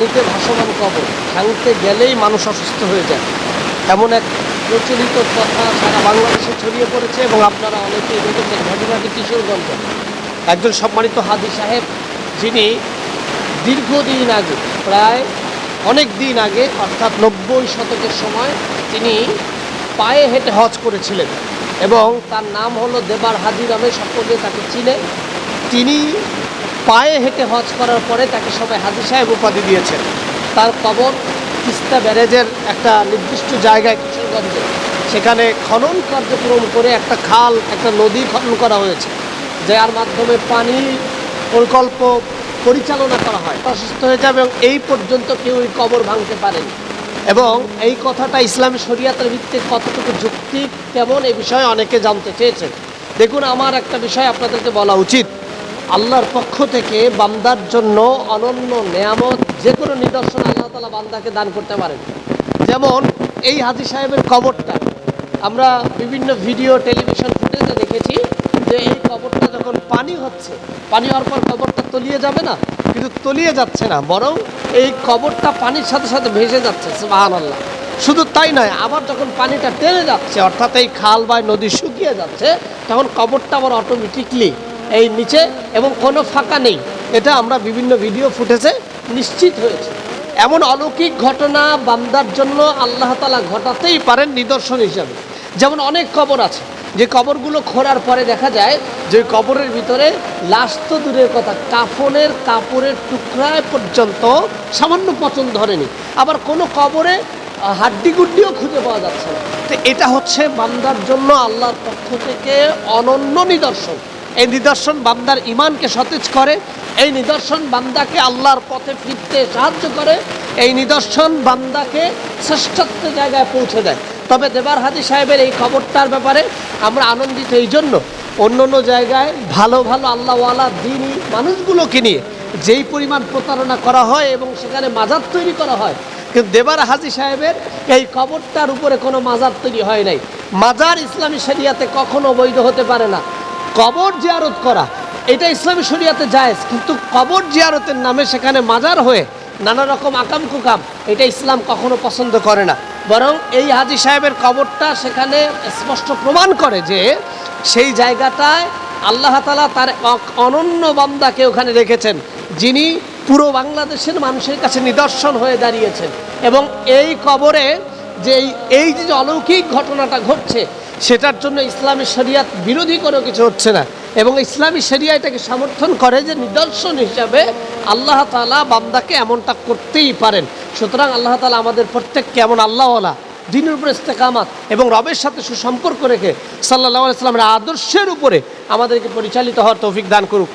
পানিতে ভাসমান কবর, ভাঙতে গেলেই মানুষ অসুস্থ হয়ে যায়, এমন এক প্রচলিত কথা সারা বাংলাদেশে ছড়িয়ে পড়েছে এবং আপনারা অনেকেই দেখেছেন। ঘটনাটি কিশোরগঞ্জ, একজন সম্মানিত হাজী সাহেব, যিনি দীর্ঘদিন আগে, প্রায় অনেক দিন আগে, অর্থাৎ 90 শতকের সময় তিনি পায়ে হেঁটে হজ করেছিলেন এবং তার নাম হলো দেবার হাজী নামে সকলে তাকে চিনে। তিনি পায়ে হেঁটে হজ করার পরে তাকে সবাই হাজী সাহেব উপাধি দিয়েছেন। তার কবর তিস্তা ব্যারেজের একটা নির্দিষ্ট জায়গায় কিশোরগঞ্জে, সেখানে খনন কার্যক্রম করে একটা খাল, একটা নদী খনন করা হয়েছে, যার মাধ্যমে পানি প্রকল্প পরিচালনা করা হয়। অসুস্থ হয়ে যাবে এবং এই পর্যন্ত কেউ এই কবর ভাঙতে পারেনি। এবং এই কথাটা ইসলামী শরিয়াতের ভিত্তিতে কতটুকু যৌক্তিক, কেমন, এই বিষয়ে অনেকে জানতে চেয়েছেন। দেখুন, আমার একটা বিষয় আপনাদেরকে বলা উচিত। আল্লাহর পক্ষ থেকে বান্দার জন্য অনন্য নেয়ামত, যে কোনো নিদর্শন আল্লাহ তাআলা বান্দাকে দান করতে পারেন। যেমন এই হাজী সাহেবের কবরটা আমরা বিভিন্ন ভিডিও, টেলিভিশন ফুটেজে দেখেছি যে এই কবরটা যখন পানি হচ্ছে, পানি হওয়ার পর কবরটা তলিয়ে যাবে না, কিন্তু তলিয়ে যাচ্ছে না, বরং এই কবরটা পানির সাথে সাথে ভেসে যাচ্ছে। সুবহানাল্লাহ। শুধু তাই নয়, আবার যখন পানিটা টেনে যাচ্ছে, অর্থাৎ এই খাল বা নদী শুকিয়ে যাচ্ছে, তখন কবরটা আবার অটোমেটিকলি এই নিচে, এবং কোনো ফাঁকা নেই। এটা আমরা বিভিন্ন ভিডিও ফুটেজে নিশ্চিত হয়েছে। এমন অলৌকিক ঘটনা বান্দার জন্য আল্লাহ তাআলা ঘটাতেই পারেন নিদর্শন হিসাবে। যেমন অনেক কবর আছে যে কবরগুলো খোঁড়ার পরে দেখা যায় যে কবরের ভিতরে লাশ তো দূরের কথা, কাফনের কাপড়ের টুকরায় পর্যন্ত সামান্য পচন ধরেনি। আবার কোনো কবরে হাড্ডি গুড্ডিও খুঁজে পাওয়া যাচ্ছে না। তো এটা হচ্ছে বান্দার জন্য আল্লাহর পক্ষ থেকে অনন্য নিদর্শন। এই নিদর্শন বান্দার ইমানকে সতেজ করে, এই নিদর্শন বান্দাকে আল্লাহর পথে ফিরতে সাহায্য করে, এই নিদর্শন বান্দাকে শ্রেষ্ঠত্বের জায়গায় পৌঁছে দেয়। তবে দেবার হাজী সাহেবের এই খবরটার ব্যাপারে আমরা আনন্দিত এই জন্য, অন্য অন্য জায়গায় ভালো ভালো আল্লাহওয়ালা দ্বীনি মানুষগুলোকে নিয়ে যেই পরিমাণ প্রতারণা করা হয় এবং সেখানে মাজার তৈরি করা হয়, কিন্তু দেবার হাজী সাহেবের এই কবরটার উপরে কোনো মাজার তৈরি হয় নাই। মাজার ইসলামী শরিয়াতে কখনো বৈধ হতে পারে না। কবর জিয়ারত করা এটা ইসলামী শরিয়াতে জায়েজ, কিন্তু কবর জিয়ারতের নামে সেখানে মাজার হয়ে নানা রকম আকাম কুকাম, এটা ইসলাম কখনো পছন্দ করে না। বরং এই হাজী সাহেবের কবরটা সেখানে স্পষ্ট প্রমাণ করে যে সেই জায়গাটায় আল্লাহ তাআলা তার অনন্য বান্দাকে ওখানে রেখেছেন, যিনি পুরো বাংলাদেশের মানুষের কাছে নিদর্শন হয়ে দাঁড়িয়েছেন। এবং এই কবরে যে এই যে অলৌকিক ঘটনাটা ঘটছে, সেটার জন্য ইসলামী শরিয়াত বিরোধী কোনো কিছু হচ্ছে না, এবং ইসলামী শরিয়া এটাকে সমর্থন করে যে নিদর্শন হিসাবে আল্লাহ তাআলা বান্দাকে এমনটা করতেই পারেন। সুতরাং আল্লাহ তাআলা আমাদের প্রত্যেককে এমন আল্লাহওয়ালা, দ্বীনের উপর ইস্তেকামাত এবং রবের সাথে সুসম্পর্ক রেখে সাল্লাল্লাহু আলাইহি ওয়াসাল্লামের আদর্শের উপরে আমাদেরকে পরিচালিত হওয়ার তৌফিক দান করুক।